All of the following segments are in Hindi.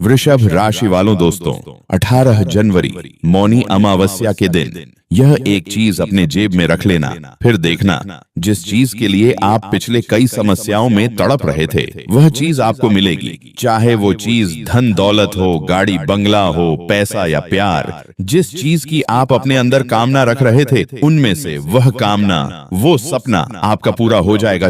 वृषभ राशि वालों दोस्तों, 18 जनवरी मौनी अमावस्या के दिन यह एक चीज अपने जेब में रख लेना, फिर देखना जिस चीज के लिए आप पिछले कई समस्याओं में तड़प रहे थे वह चीज आपको मिलेगी। चाहे वो चीज धन दौलत हो, गाड़ी बंगला हो, पैसा या प्यार, जिस चीज की आप अपने अंदर कामना रख रहे थे उनमें से वह कामना, वो सपना आपका पूरा हो जाएगा।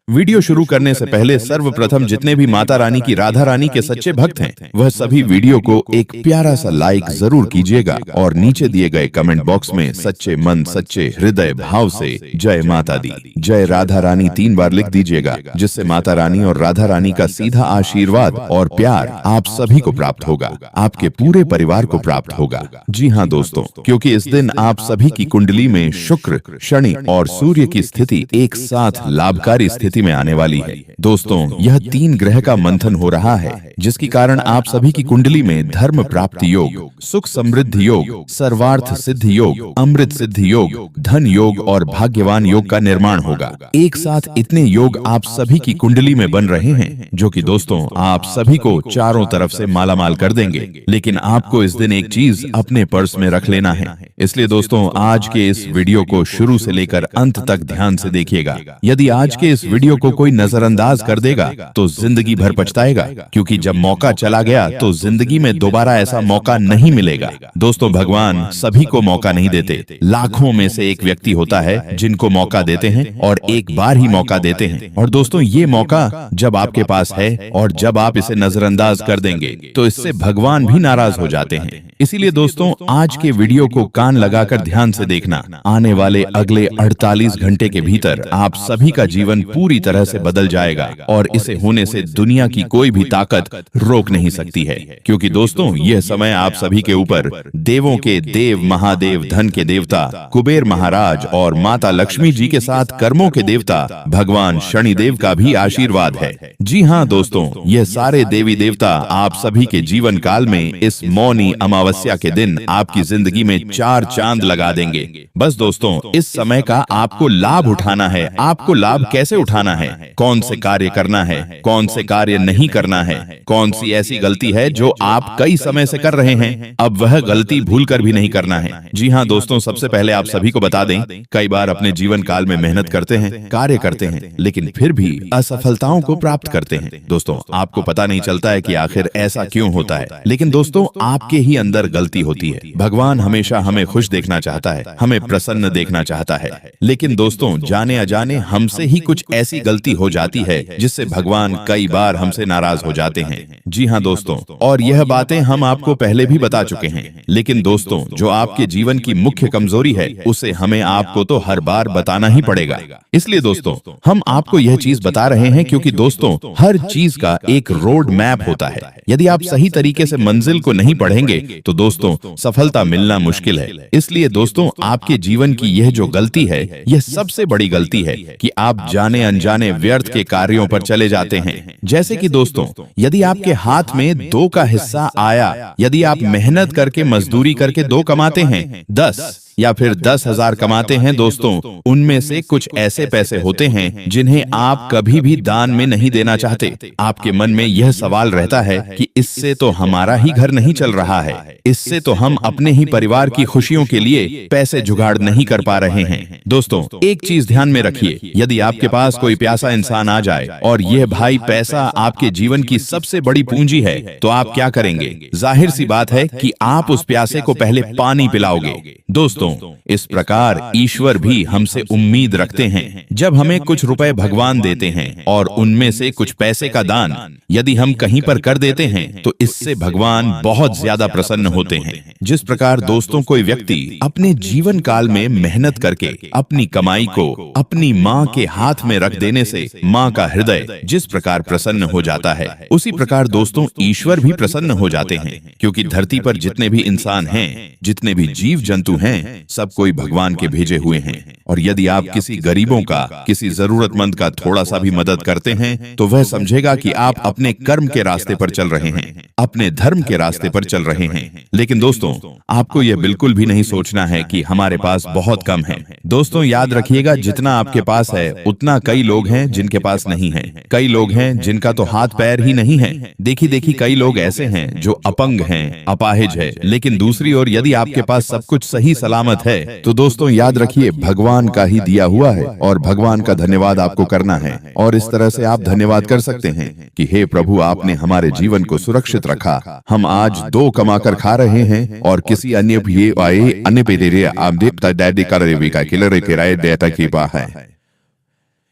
वीडियो शुरू करने से पहले सर्वप्रथम जितने भी माता रानी की, राधा रानी के सच्चे भक्त हैं वह सभी वीडियो को एक प्यारा सा लाइक जरूर कीजिएगा और नीचे दिए गए कमेंट बॉक्स में सच्चे मन सच्चे हृदय भाव से जय माता दी, जय राधा रानी 3 बार लिख दीजिएगा, जिससे माता रानी और राधा रानी का सीधा आशीर्वाद और प्यार आप सभी को प्राप्त होगा, आपके पूरे परिवार को प्राप्त होगा। जी हाँ दोस्तों, क्योंकि इस दिन आप सभी की कुंडली में शुक्र, शनि और सूर्य की स्थिति एक साथ लाभकारी स्थिति में आने वाली है। दोस्तों, यह 3 ग्रह का मंथन हो रहा है जिसके कारण आप सभी की कुंडली में धर्म प्राप्ति योग, सुख समृद्धि योग, सर्वार्थ सिद्धि योग, अमृत सिद्धि योग, धन योग और भाग्यवान योग का निर्माण होगा। एक साथ इतने योग आप सभी की कुंडली में बन रहे हैं जो कि दोस्तों आप सभी को चारों तरफ से मालामाल कर देंगे। लेकिन आपको इस दिन एक चीज अपने पर्स में रख लेना है, इसलिए दोस्तों आज के इस वीडियो को शुरू से लेकर अंत तक ध्यान से देखिएगा। यदि आज के इस वीडियो को कोई नजरअंदाज कर देगा तो जिंदगी भर पछताएगा, क्योंकि जब मौका चला गया तो जिंदगी में दोबारा ऐसा मौका नहीं मिलेगा। दोस्तों, भगवान सभी को मौका नहीं देते, लाखों में से एक व्यक्ति होता है जिनको मौका देते हैं और एक बार ही मौका देते हैं। और दोस्तों, ये मौका जब आपके पास है और जब आप इसे नजरअंदाज कर देंगे तो इससे भगवान भी नाराज हो जाते हैं। इसीलिए दोस्तों आज के वीडियो को कान लगाकर ध्यान से देखना। आने वाले अगले 48 घंटे के भीतर आप सभी का जीवन पूरी तरह से बदल जाएगा और इसे होने से दुनिया की कोई भी ताकत रोक नहीं सकती है, क्योंकि दोस्तों यह समय आप सभी के ऊपर देवों के देव महादेव, धन के देवता कुबेर महाराज और माता लक्ष्मी जी के साथ कर्मों के देवता भगवान शनिदेव का भी आशीर्वाद है। जी हाँ दोस्तों, यह सारे देवी देवता आप सभी के जीवन काल में इस मौनी अमावस्या के दिन आपकी जिंदगी में 4 चांद लगा देंगे। बस दोस्तों, इस समय का आपको लाभ उठाना है। आपको लाभ कैसे उठाना है, कौन से कार्य करना है, कौन से कार्य नहीं करना है, कौन सी ऐसी गलती है जो आप कई समय से कर रहे हैं, अब वह गलती भूलकर भी नहीं करना है। जी हाँ दोस्तों, सबसे पहले आप सभी को बता दें, कई बार अपने जीवन काल में मेहनत करते हैं, कार्य करते हैं, लेकिन फिर भी असफलताओं को प्राप्त करते हैं। दोस्तों, आपको पता नहीं चलता है कि आखिर ऐसा क्यों होता है, लेकिन दोस्तों आपके ही अंदर गलती होती है। भगवान हमेशा हमें खुश देखना चाहता है, हमें प्रसन्न देखना चाहता है, लेकिन दोस्तों जाने अजाने हमसे ही कुछ ऐसी गलती हो जाती है जिससे भगवान कई बार हमसे नाराज हो जाते हैं। जी हाँ दोस्तों, और यह बातें हम आपको पहले भी बता चुके हैं, लेकिन दोस्तों जो आपके जीवन की मुख्य कमजोरी है उसे हमें आपको तो हर बार बताना ही पड़ेगा। इसलिए दोस्तों हम आपको यह चीज बता रहे हैं क्योंकि दोस्तों हर चीज का एक रोड मैप होता है। यदि आप सही तरीके से मंजिल को नहीं पढ़ेंगे तो दोस्तों सफलता मिलना मुश्किल है। इसलिए दोस्तों आपके जीवन की यह जो गलती है यह सबसे बड़ी गलती है कि आप जाने अनजाने व्यर्थ के कार्यों पर चले जाते हैं। जैसे कि दोस्तों यदि आपके हाथ में 2 का हिस्सा आया, यदि आप मेहनत करके मजदूरी करके 2 कमाते हैं, 10 या फिर 10,000 कमाते हैं दोस्तों, उनमें से कुछ ऐसे पैसे होते हैं जिन्हें आप कभी भी दान में नहीं देना चाहते। आपके मन में यह सवाल रहता है कि इससे तो हमारा ही घर नहीं चल रहा है, इससे तो हम अपने ही परिवार की खुशियों के लिए पैसे जुगाड़ नहीं कर पा रहे हैं। दोस्तों एक चीज ध्यान में रखिए, यदि आपके पास कोई प्यासा इंसान आ जाए और यह भाई पैसा आपके जीवन की सबसे बड़ी पूंजी है तो आप क्या करेंगे? जाहिर सी बात है कि आप उस प्यासे को पहले पानी पिलाओगे। दोस्तों इस प्रकार ईश्वर भी हमसे उम्मीद रखते हैं। जब हमें कुछ रुपए भगवान देते हैं और उनमें से कुछ पैसे का दान यदि हम कहीं पर कर देते हैं तो इससे भगवान बहुत ज्यादा प्रसन्न होते हैं। जिस प्रकार दोस्तों कोई व्यक्ति अपने जीवन काल में मेहनत करके अपनी कमाई को अपनी माँ के हाथ में रख देने से माँ का हृदय जिस प्रकार प्रसन्न हो जाता है, उसी प्रकार दोस्तों ईश्वर भी प्रसन्न हो जाते हैं। क्योंकि धरती पर जितने भी इंसान हैं, जितने भी जीव जंतु हैं, सब कोई भगवान के भेजे हुए हैं। और यदि आप किसी गरीबों का, किसी जरूरतमंद का थोड़ा सा भी मदद करते हैं तो वह समझेगा कि आप अपने कर्म के रास्ते पर चल रहे हैं, अपने धर्म के रास्ते पर चल रहे हैं। लेकिन दोस्तों, आपको यह बिल्कुल भी नहीं सोचना है कि हमारे पास बहुत कम है। दोस्तों याद रखिएगा, जितना आपके पास है उतना कई लोग हैं जिनके पास नहीं है। कई लोग हैं जिनका तो हाथ पैर ही नहीं है। देखी कई लोग ऐसे हैं जो अपंग हैं, अपाहिज है। लेकिन दूसरी ओर यदि आपके पास सब कुछ सही सलामत है तो दोस्तों याद रखिए, भगवान का ही दिया हुआ है और भगवान का धन्यवाद आपको करना है। और इस तरह से आप धन्यवाद कर सकते हैं कि हे प्रभु, आपने हमारे जीवन को सुरक्षित रखा। हम आज 2 कमाकर खा रहे हैं और किसी अन्य भी आए अन्य पे दे रहे आप देवता डैडी कर रहे का किलर के राय डेटा की बात है।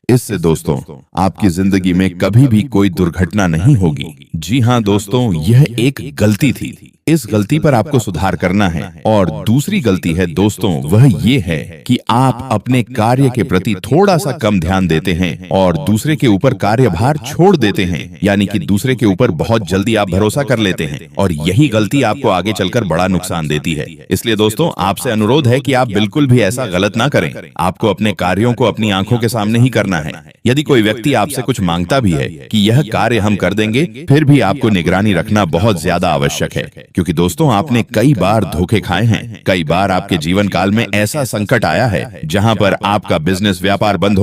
इससे दोस्तों आपकी जिंदगी में कभी भी कोई दुर्घटना नहीं होगी। जी हाँ दोस्तों, यह एक गलती थी। इस गलती पर आपको सुधार करना है। और दूसरी गलती है दोस्तों, वह ये है कि आप अपने कार्य के प्रति थोड़ा सा कम ध्यान देते हैं और दूसरे के ऊपर कार्यभार छोड़ देते हैं। यानी कि दूसरे के ऊपर बहुत जल्दी आप भरोसा कर लेते हैं और यही गलती आपको आगे चलकर बड़ा नुकसान देती है। इसलिए दोस्तों आपसे अनुरोध है कि आप बिल्कुल भी ऐसा गलत ना करें। आपको अपने कार्यों को अपनी आंखों के सामने ही करना है। यदि कोई व्यक्ति आपसे कुछ मांगता भी है कि यह कार्य हम कर देंगे, फिर भी आपको निगरानी रखना बहुत ज्यादा आवश्यक है। क्योंकि दोस्तों आपने कई बार धोखे खाए हैं। कई बार आपके जीवन काल में ऐसा संकट आया है जहां पर आपका बिजनेस व्यापार बंद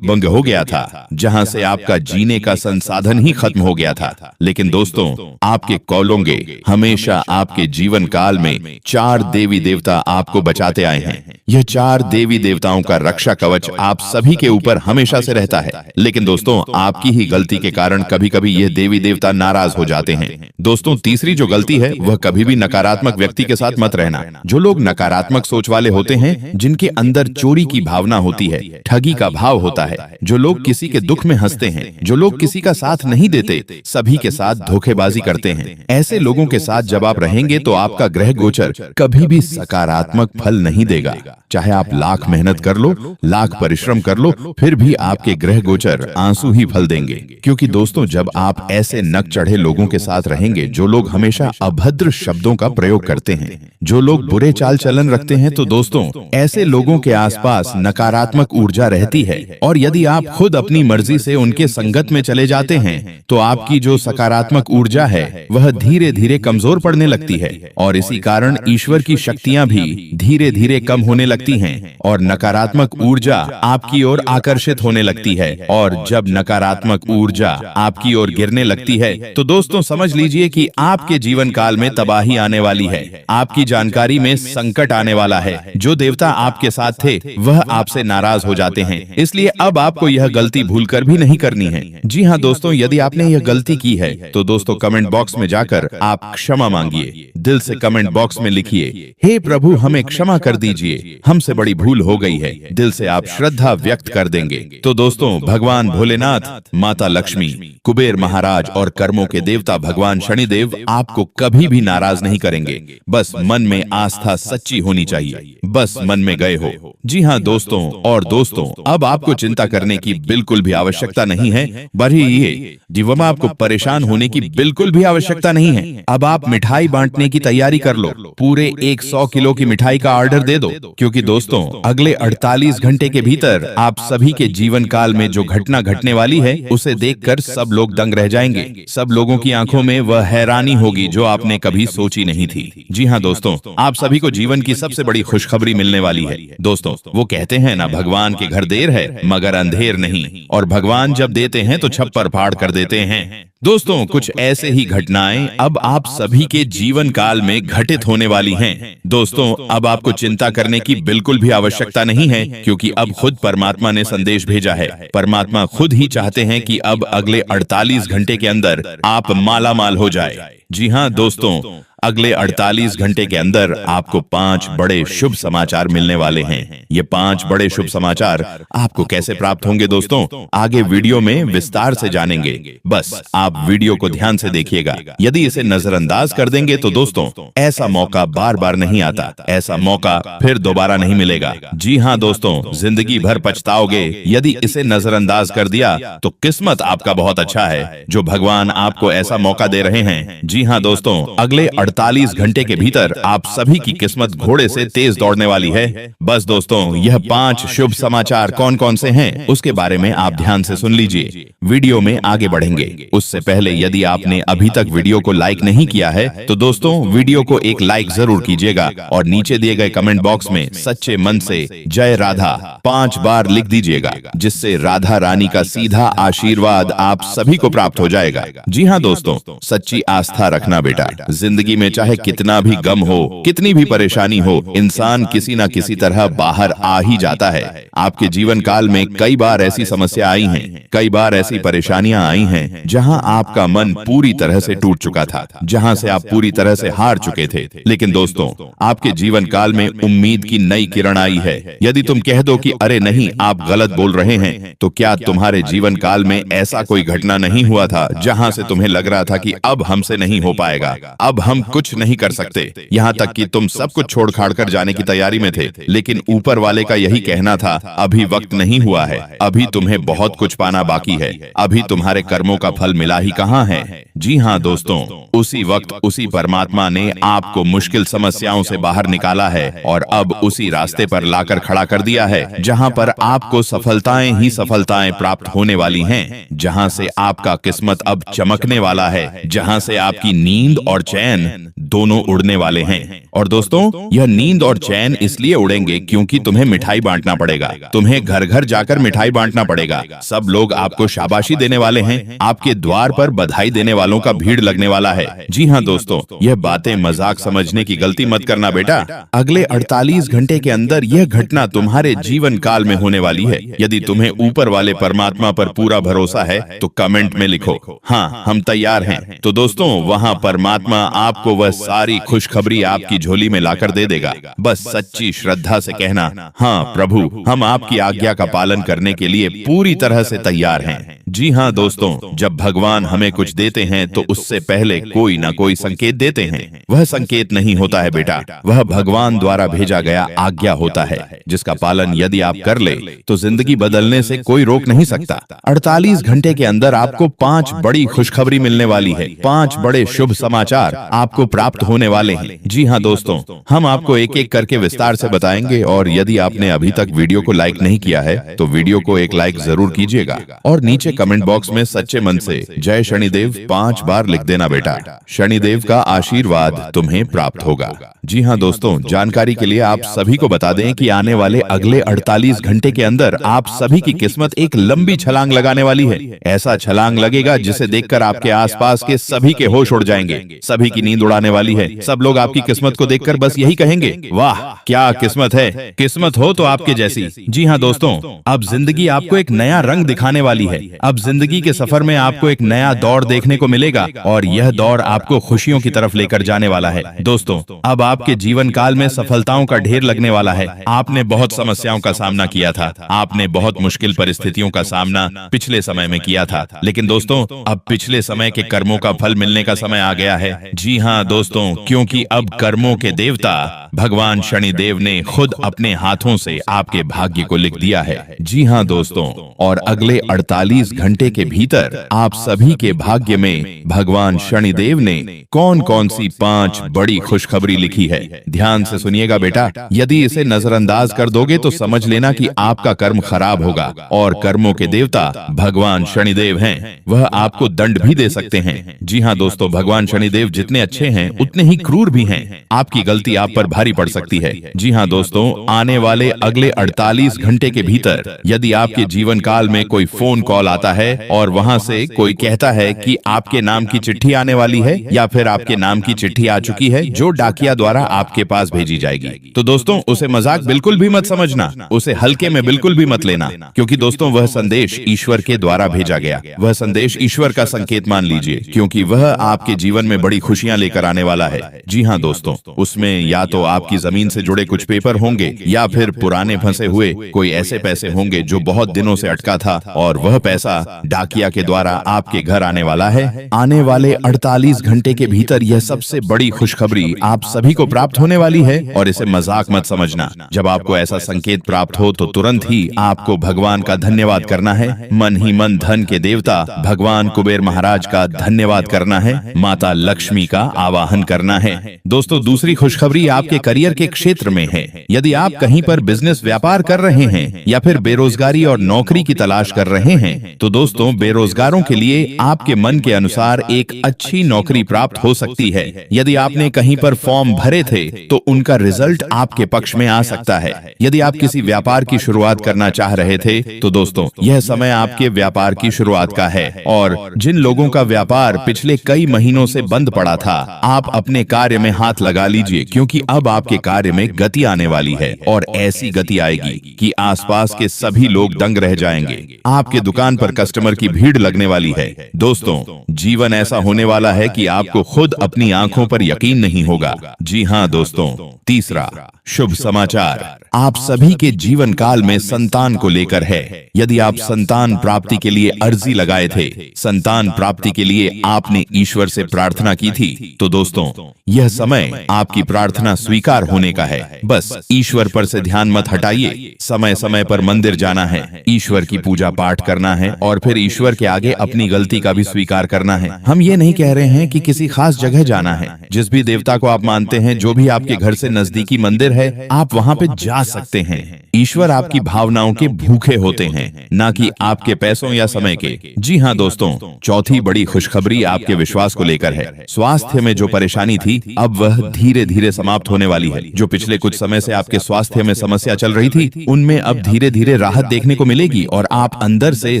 हो गया था, जहां से आपका जीने का संसाधन ही खत्म हो गया था। लेकिन दोस्तों आपके कौलोंगे हमेशा आपके जीवन काल में 4 देवी देवता आपको बचाते आए हैं। यह 4 देवी देवताओं का रक्षा कवच आप सभी के ऊपर हमेशा से रहता है। लेकिन दोस्तों आपकी ही गलती के कारण कभी कभी ये देवी देवता नाराज हो जाते हैं। दोस्तों तीसरी जो गलती है वह कभी भी नकारात्मक व्यक्ति के साथ मत रहना। जो लोग नकारात्मक सोच वाले होते हैं, जिनके अंदर चोरी की भावना होती है, ठगी का भाव होता है, जो लोग किसी के दुख में हंसते हैं, जो लोग किसी का साथ नहीं देते, सभी के साथ धोखेबाजी करते हैं, ऐसे लोगों के साथ जब आप रहेंगे तो आपका ग्रह गोचर कभी भी सकारात्मक फल नहीं देगा। चाहे आप लाख मेहनत कर लो, लाख परिश्रम कर लो, फिर भी आपके ग्रह गोचर आंसू ही फल देंगे। क्योंकि दोस्तों जब आप ऐसे नक चढ़े लोगों के साथ रहेंगे, जो लोग हमेशा अभद्र शब्दों का प्रयोग करते हैं, जो लोग बुरे चाल चलन रखते हैं, तो दोस्तों ऐसे लोगों के आसपास नकारात्मक ऊर्जा रहती है। और यदि आप खुद अपनी मर्जी से उनके संगत में चले जाते हैं तो आपकी जो सकारात्मक ऊर्जा है वह धीरे धीरे कमजोर पड़ने लगती है। और इसी कारण ईश्वर की शक्तियां भी धीरे धीरे कम होने लगती हैं और नकारात्मक ऊर्जा आपकी ओर आकर्षित होने लगती है। और जब नकारात्मक ऊर्जा आपकी ओर गिरने लगती है तो दोस्तों समझ लीजिए कि आपके जीवन काल में तबाही आने वाली है, आपकी जानकारी में संकट आने वाला है। जो देवता आपके साथ थे वह आपसे नाराज हो जाते हैं। इसलिए अब आपको यह गलती भूलकर भी नहीं करनी है। जी हाँ दोस्तों, यदि आपने यह गलती की है तो दोस्तों कमेंट बॉक्स में जाकर आप क्षमा मांगिए। दिल से कमेंट बॉक्स में लिखिए, हे प्रभु हमें क्षमा कर दीजिए, हमसे बड़ी भूल हो गई है। दिल से आप श्रद्धा व्यक्त कर देंगे तो दोस्तों भगवान भोलेनाथ, माता लक्ष्मी, कुबेर महाराज और कर्मों के देवता भगवान शनिदेव आपको कभी भी नाराज नहीं करेंगे। बस मन में आस्था सच्ची होनी चाहिए, बस मन में गए हो। जी हाँ दोस्तों, और दोस्तों अब आपको चिंता करने की बिल्कुल भी आवश्यकता नहीं है। बल्कि ये जीवन में आपको परेशान होने की बिल्कुल भी आवश्यकता नहीं है। अब आप मिठाई बांटने की तैयारी कर लो, पूरे 100 किलो की मिठाई का ऑर्डर दे दो। क्योंकि दोस्तों अगले 48 घंटे के भीतर आप सभी के जीवन काल में जो घटना घटने वाली है उसे देखकर सब लोग दंग रह जाएंगे। सब लोगों की आंखों में वह हैरानी होगी जो आपने कभी सोची नहीं थी। जी हाँ दोस्तों, आप सभी को जीवन की सबसे बड़ी खुशखबरी मिलने वाली है। दोस्तों वो कहते हैं ना, भगवान के घर देर है मगर अंधेर नहीं, और भगवान जब देते हैं तो छप्पर फाड़ कर देते हैं। दोस्तों कुछ ऐसे ही घटनाएं अब आप सभी के जीवन काल में घटित होने वाली हैं। दोस्तों अब आपको चिंता करने की बिल्कुल भी आवश्यकता नहीं है, क्योंकि अब खुद परमात्मा ने संदेश भेजा है। परमात्मा खुद ही चाहते हैं कि अब अगले 48 घंटे के अंदर आप माला माल हो जाए। जी हाँ दोस्तों, अगले 48 घंटे के अंदर आपको 5 बड़े शुभ समाचार मिलने वाले हैं। ये 5 बड़े शुभ समाचार आपको कैसे प्राप्त होंगे दोस्तों, आगे वीडियो में विस्तार से जानेंगे। बस आप वीडियो को ध्यान से देखिएगा। यदि इसे नजरअंदाज कर देंगे तो दोस्तों ऐसा मौका बार बार नहीं आता, ऐसा मौका फिर दोबारा नहीं मिलेगा। जी हाँ दोस्तों, जिंदगी भर पछताओगे यदि इसे नजरअंदाज कर दिया। तो किस्मत आपका बहुत अच्छा है जो भगवान आपको ऐसा मौका दे रहे हैं। जी हाँ दोस्तों, अगले 48 घंटे के भीतर आप सभी की किस्मत घोड़े से तेज दौड़ने वाली है। बस दोस्तों, यह 5 शुभ समाचार कौन कौन से हैं उसके बारे में आप ध्यान से सुन लीजिए। वीडियो में आगे बढ़ेंगे उससे पहले यदि आपने अभी तक वीडियो को लाइक नहीं किया है तो दोस्तों वीडियो को एक लाइक जरूर कीजिएगा और नीचे दिए गए कमेंट बॉक्स में सच्चे मन से जय राधा 5 बार लिख दीजिएगा, जिससे राधा रानी का सीधा आशीर्वाद आप सभी को प्राप्त हो जाएगा। जी हाँ दोस्तों, सच्ची आस्था रखना बेटा। जिंदगी में चाहे कितना भी गम हो, कितनी भी परेशानी हो, इंसान किसी न किसी तरह बाहर आ ही जाता है। आपके जीवन काल में कई बार ऐसी समस्या आई हैं, कई बार ऐसी परेशानियां आई हैं जहां आपका मन पूरी तरह से टूट चुका था, जहां से आप पूरी तरह से हार चुके थे। लेकिन दोस्तों, आपके जीवन काल में उम्मीद की नई किरण आई है। यदि तुम कह दो कि अरे नहीं, आप गलत बोल रहे हैं, तो क्या तुम्हारे जीवन काल में ऐसा कोई घटना नहीं हुआ था जहां से तुम्हें लग रहा था कि अब हमसे नहीं हो पाएगा, अब हम कुछ नहीं कर सकते, यहाँ तक कि तुम सब कुछ छोड़ छाड़ कर जाने की तैयारी में थे। लेकिन ऊपर वाले का यही कहना था, अभी वक्त नहीं हुआ है, अभी तुम्हें बहुत कुछ पाना बाकी है, अभी तुम्हारे कर्मों का फल मिला ही कहाँ है। जी हाँ दोस्तों, उसी वक्त उसी परमात्मा ने आपको मुश्किल समस्याओं से बाहर निकाला है और अब उसी रास्ते पर लाकर खड़ा कर दिया है जहां पर आपको सफलताएं ही सफलताएं प्राप्त होने वाली हैं, जहां से आपका किस्मत अब चमकने वाला है, जहां से आपकी नींद और चैन दोनों उड़ने वाले हैं। और दोस्तों, यह नींद और चैन इसलिए उड़ेंगे क्योंकि तुम्हें मिठाई बांटना पड़ेगा, तुम्हें घर घर जाकर मिठाई बांटना पड़ेगा। सब लोग आपको शाबाशी देने वाले हैं, आपके द्वार पर बधाई देने वालों का भीड़ लगने वाला है। जी हाँ दोस्तों, यह बातें मजाक समझने की गलती मत करना बेटा। अगले 48 घंटे के अंदर यह घटना तुम्हारे जीवन काल में होने वाली है। यदि तुम्हें ऊपर वाले परमात्मा पर पूरा भरोसा है तो कमेंट में लिखो, हाँ हम तैयार हैं। तो दोस्तों, वहाँ परमात्मा आपको वह सारी खुशखबरी आपकी झोली में लाकर दे देगा। बस सच्ची श्रद्धा से कहना, हाँ प्रभु, हम आपकी आज्ञा का पालन करने के लिए पूरी तरह से तैयार हैं। जी हाँ दोस्तों, जब भगवान हमें कुछ देते हैं तो उससे पहले कोई ना कोई संकेत देते हैं। वह संकेत नहीं होता है बेटा, वह भगवान द्वारा भेजा गया आज्ञा होता है, जिसका पालन यदि आप कर ले तो जिंदगी बदलने से कोई रोक नहीं सकता। 48 घंटे के अंदर आपको 5 बड़ी खुशखबरी मिलने वाली है, 5 बड़े शुभ समाचार आपको प्राप्त होने वाले हैं। जी हाँ दोस्तों, हम आपको एक एक करके विस्तार से बताएंगे और यदि आपने अभी तक वीडियो को लाइक नहीं किया है तो वीडियो को एक लाइक जरूर कीजिएगा और नीचे कमेंट बॉक्स में सच्चे मन से जय शनिदेव 5 बार लिख देना बेटा। शनिदेव का आशीर्वाद तुम्हें प्राप्त होगा। जी हाँ दोस्तों, जानकारी के लिए आप सभी को बता दें कि आने वाले अगले 48 घंटे के अंदर आप सभी की किस्मत एक लंबी छलांग लगाने वाली है। ऐसा छलांग लगेगा जिसे देखकर आपके आसपास के सभी के होश उड़ जाएंगे, सभी की नींद उड़ाने वाली है। सब लोग आपकी किस्मत को देखकर बस यही कहेंगे, वाह क्या किस्मत है, किस्मत हो तो आपके जैसी। जी हाँ दोस्तों, अब जिंदगी आपको एक नया रंग दिखाने वाली है। अब जिंदगी के सफर में आपको एक नया दौर देखने को मिलेगा और यह दौर आपको खुशियों की तरफ लेकर जाने वाला है। दोस्तों, अब आपके जीवन काल में सफलताओं का ढेर लगने वाला है। आपने बहुत समस्याओं का सामना किया था, आपने बहुत मुश्किल परिस्थितियों का सामना पिछले समय में किया था, लेकिन दोस्तों अब पिछले समय के कर्मों का फल मिलने का समय आ गया है। जी हाँ दोस्तों, क्योंकि अब कर्मों के देवता भगवान शनिदेव ने खुद अपने हाथों से आपके भाग्य को लिख दिया है। जी हाँ दोस्तों, और अगले 48 घंटे के भीतर आप सभी के भाग्य में भगवान शनिदेव ने कौन कौन सी 5 बड़ी खुशखबरी लिखी है। ध्यान से सुनिएगा बेटा, यदि इसे नजरअंदाज कर दोगे तो समझ लेना कि आपका कर्म खराब होगा और कर्मों के देवता भगवान शनिदेव हैं, वह आपको दंड भी दे सकते हैं। जी हाँ दोस्तों, भगवान शनिदेव जितने अच्छे हैं उतने ही क्रूर भी हैं। आपकी गलती आप पर भारी पड़ सकती है। जी हाँ दोस्तों, आने वाले अगले 48 घंटे के भीतर यदि आपके जीवन काल में कोई फोन कॉल आता है और वहाँ से कोई कहता है कि आपके नाम की चिट्ठी आने वाली है या फिर आपके नाम की चिट्ठी आ चुकी है जो डाकिया द्वारा आपके पास भेजी जाएगी, तो दोस्तों उसे मजाक बिल्कुल भी मत समझना, उसे हल्के में बिल्कुल भी मत लेना, क्योंकि दोस्तों वह संदेश ईश्वर के द्वारा भेजा गया, वह संदेश ईश्वर का संकेत मान लीजिए, क्योंकि वह आपके जीवन में बड़ी खुशियां लेकर आने वाला है। जी हाँ दोस्तों, उसमें या तो आपकी जमीन से जुड़े कुछ पेपर होंगे या फिर पुराने फंसे हुए कोई ऐसे पैसे होंगे जो बहुत दिनों से अटका था और वह पैसा डाकिया के द्वारा आपके घर आने वाला है आने वाले 48 घंटे के भीतर यह सबसे बड़ी खुशखबरी आप सभी को प्राप्त होने वाली है और इसे मजाक मत समझना। जब आपको ऐसा संकेत प्राप्त हो तो तुरंत ही आपको भगवान का धन्यवाद करना है। मन ही मन धन के देवता भगवान कुबेर महाराज का धन्यवाद करना है, माता लक्ष्मी का आवाहन करना है। दोस्तों, दूसरी खुशखबरी आपके करियर के क्षेत्र में है। यदि आप कहीं पर बिजनेस व्यापार कर रहे हैं या फिर बेरोजगारी और नौकरी की तलाश कर रहे हैं तो दोस्तों, बेरोजगारों के लिए आपके मन के अनुसार एक अच्छी नौकरी प्राप्त हो सकती है। यदि आपने कहीं पर फॉर्म भरे थे तो उनका रिजल्ट आपके पक्ष में आ सकता है। यदि आप किसी व्यापार की शुरुआत करना चाह रहे थे तो दोस्तों, यह समय आपके व्यापार की शुरुआत का है। और जिन लोगों का व्यापार पिछले कई महीनों से बंद पड़ा था, आप अपने कार्य में हाथ लगा लीजिए, क्योंकि अब आपके कार्य में गति आने वाली है और ऐसी गति आएगी कि आसपास के सभी लोग दंग रह जाएंगे। आपके दुकान पर कस्टमर की भीड़ लगने वाली है। दोस्तों, जीवन ऐसा होने वाला है कि आपको खुद अपनी आंखों पर यकीन नहीं होगा। जी हाँ दोस्तों, तीसरा शुभ समाचार आप सभी के जीवन काल में संतान को लेकर है। यदि आप संतान प्राप्ति के लिए अर्जी लगाए थे, संतान प्राप्ति के लिए आपने ईश्वर से प्रार्थना की थी, तो दोस्तों, यह समय आपकी प्रार्थना स्वीकार होने का है। बस ईश्वर पर से ध्यान मत हटाइए। समय समय पर मंदिर जाना है, ईश्वर की पूजा पाठ करना है और फिर ईश्वर के आगे अपनी गलती का भी स्वीकार करना है। हम ये नहीं कह रहे हैं कि किसी खास जगह जाना है। जिस भी देवता को आप मानते हैं, जो भी आपके घर से नजदीकी मंदिर है, आप वहाँ पे जा सकते हैं। ईश्वर आपकी भावनाओं के भूखे होते हैं, ना कि आपके पैसों या समय के। जी हाँ दोस्तों, चौथी बड़ी खुशखबरी आपके विश्वास को लेकर है। स्वास्थ्य में जो परेशानी थी, अब वह धीरे धीरे समाप्त होने वाली है। जो पिछले कुछ समय से आपके स्वास्थ्य में समस्या चल रही थी, उनमें अब धीरे धीरे राहत देखने को मिलेगी और आप अंदर से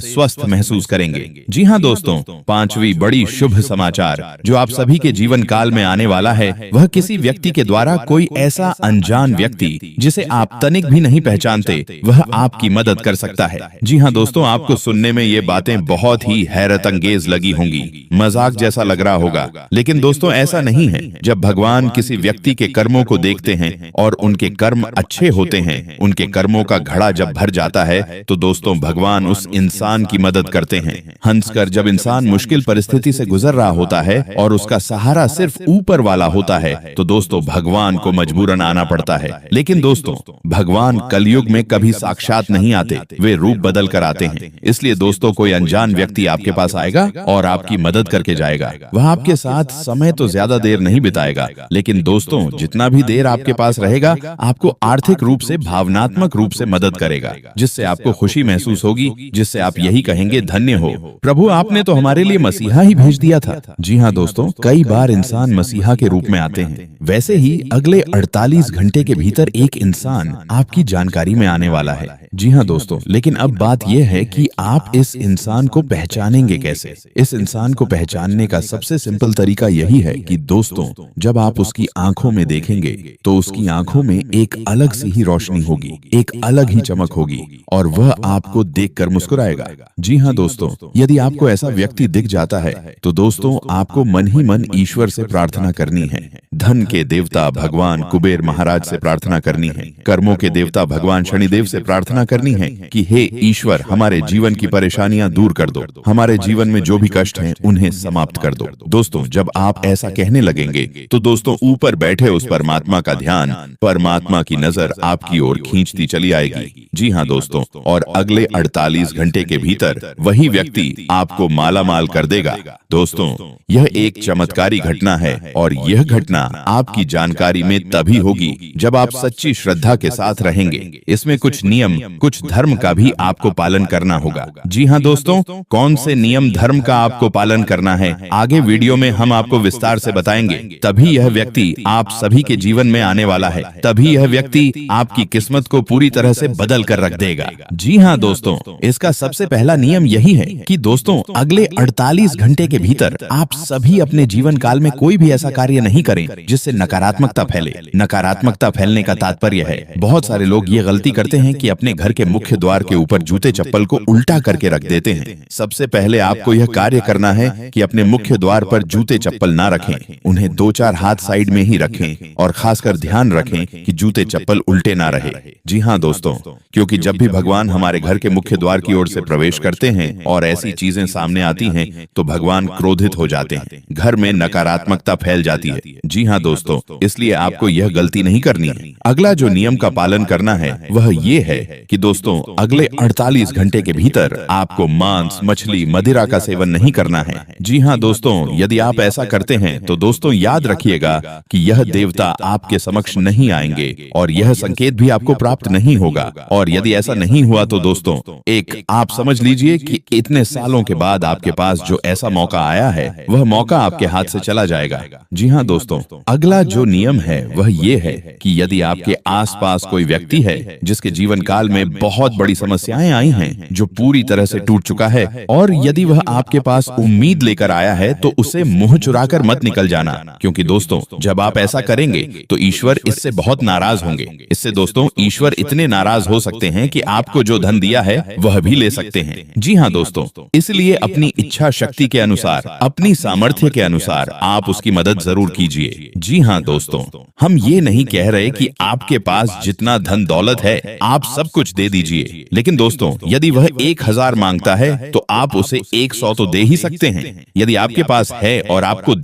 स्वस्थ महसूस करेंगे। जी हाँ दोस्तों, पांचवी बड़ी शुभ समाचार जो आप सभी के जीवन काल में आने वाला है, वह किसी व्यक्ति के द्वारा कोई ऐसा अनजान व्यक्ति जिसे आप तनिक भी नहीं पहचानते, वह आपकी मदद कर सकता है। जी हाँ दोस्तों, आपको सुनने में ये बातें बहुत ही हैरत अंगेज लगी होंगी, मजाक जैसा लग रहा होगा, लेकिन दोस्तों ऐसा नहीं है। जब भगवान किसी व्यक्ति के कर्मों को देखते हैं और उनके कर्म अच्छे होते हैं, उनके कर्मों का घड़ा जब भर जाता है, तो दोस्तों भगवान उस इंसान की मदद करते हैं। हंसकर जब इंसान मुश्किल परिस्थिति से गुजर रहा होता है और उसका सहारा सिर्फ ऊपर वाला होता है, तो दोस्तों भगवान को मजबूरन आना पड़ता है। लेकिन दोस्तों, भगवान कलयुग में कभी साक्षात नहीं आते, वे रूप बदल कर आते हैं। इसलिए दोस्तों, कोई अनजान व्यक्ति आपके पास आएगा और आपकी मदद करके जाएगा। वह आपके साथ समय तो ज्यादा देर नहीं बिताएगा, लेकिन दोस्तों जितना भी देर आपके पास रहेगा, आपको आर्थिक रूप से, भावनात्मक रूप से मदद करेगा, जिससे आपको खुशी महसूस होगी, जिससे आप यही कहेंगे, धन्य हो प्रभु, आपने तो हमारे लिए मसीहा ही भेज दिया था। जी हाँ दोस्तों, कई बार इंसान मसीहा के रूप में आते हैं। वैसे ही अगले 48 घंटे के भीतर एक इंसान आपकी जानकारी में आने वाला है। जी हाँ दोस्तों, लेकिन अब बात यह है कि आप इस इंसान को पहचानेंगे कैसे। इस इंसान को पहचानने का सबसे सिंपल तरीका यही है कि दोस्तों, जब आप उसकी आंखों में देखेंगे तो उसकी आंखों में एक अलग सी ही रोशनी होगी, एक अलग ही चमक होगी और वह आपको देखकर मुस्कुराएगा। जी हाँ दोस्तों, यदि आपको ऐसा व्यक्ति दिख जाता है तो दोस्तों आपको मन ही मन ईश्वर से प्रार्थना करनी है। धन के देवता भगवान कुबेर महाराज से प्रार्थना करनी है। कर्मों के देवता भगवान शनिदेव से प्रार्थना करनी है कि हे ईश्वर, हमारे जीवन की परेशानियां दूर कर दो, हमारे जीवन में जो भी कष्ट हैं उन्हें समाप्त कर दो। दोस्तों, जब आप ऐसा कहने लगेंगे तो दोस्तों ऊपर बैठे उस परमात्मा का ध्यान, परमात्मा की नजर आपकी ओर खींचती चली आएगी। जी हाँ दोस्तों, और अगले 48 घंटे के भीतर वही व्यक्ति आपको माला माल कर देगा। दोस्तों, यह एक चमत्कारी घटना है और यह घटना आपकी जानकारी में तभी होगी जब आप सच्ची श्रद्धा के साथ रहेंगे। इसमें कुछ नियम, कुछ धर्म का भी आपको पालन करना होगा। जी हाँ दोस्तों, कौन से नियम धर्म का आपको पालन करना है, आगे वीडियो में हम आपको विस्तार से बताएंगे। तभी यह व्यक्ति आप सभी के जीवन में आने वाला है, तभी यह व्यक्ति आपकी किस्मत को पूरी तरह से बदल कर रख देगा। जी हाँ दोस्तों, इसका सबसे पहला नियम यही है कि दोस्तों अगले 48 घंटे के भीतर आप सभी अपने जीवन काल में कोई भी ऐसा कार्य नहीं करें जिससे नकारात्मकता फैले। नकारात्मकता फैलने का तात्पर्य है, बहुत सारे लोग ये गलती करते हैं कि अपने घर के मुख्य द्वार के ऊपर जूते चप्पल को उल्टा करके रख देते हैं। सबसे पहले आपको यह कार्य करना है कि अपने मुख्य द्वार पर जूते चप्पल ना रखें, उन्हें 2-4 हाथ साइड में ही रखें और खासकर ध्यान रखें कि जूते चप्पल उल्टे ना रहे। जी हाँ दोस्तों, क्योंकि जब भी भगवान हमारे घर के मुख्य द्वार की ओर से प्रवेश करते हैं और ऐसी चीजें सामने आती हैं तो भगवान क्रोधित हो जाते हैं, घर में नकारात्मकता फैल जाती है। जी हाँ दोस्तों, इसलिए आपको यह गलती नहीं करनी है। अगला जो नियम का पालन करना है वह ये है कि दोस्तों अगले 48 घंटे के भीतर आपको मांस, मछली, मदिरा का सेवन नहीं करना है। जी हाँ दोस्तों, यदि आप ऐसा करते हैं तो दोस्तों याद रखिएगा कि यह देवता आपके समक्ष नहीं आएंगे और यह संकेत भी आपको प्राप्त नहीं होगा। और यदि ऐसा नहीं हुआ तो दोस्तों एक आप समझ लीजिए कि इतने सालों के बाद आपके पास जो ऐसा मौका आया है वह मौका आपके हाथ से चला जाएगा। जी हाँ दोस्तों, अगला जो नियम है वह ये है कि यदि आपके आसपास कोई व्यक्ति है जिसके जीवन काल में बहुत बड़ी समस्याएं आई हैं, जो पूरी तरह से टूट चुका है, और यदि वह आपके पास उम्मीद लेकर आया है तो उसे मुंह चुराकर मत निकल जाना, क्योंकि दोस्तों जब आप ऐसा करेंगे तो ईश्वर इससे बहुत नाराज होंगे। इससे दोस्तों ईश्वर इतने नाराज हो सकते हैं कि आपको जो धन दिया है वह भी ले सकते हैं। जी हाँ दोस्तों, इसलिए अपनी इच्छा शक्ति के अनुसार, अपनी सामर्थ्य के अनुसार आप उसकी मदद जरूर कीजिए। जी हाँ दोस्तों, हम ये नहीं कह रहे कि आपके पास जितना धन दौलत है आप सब कुछ दे दीजिए, लेकिन दोस्तों यदि वह 1000 मांगता है तो आप उसे 100 तो दे ही सकते हैं। यदि आपके पास है और आपको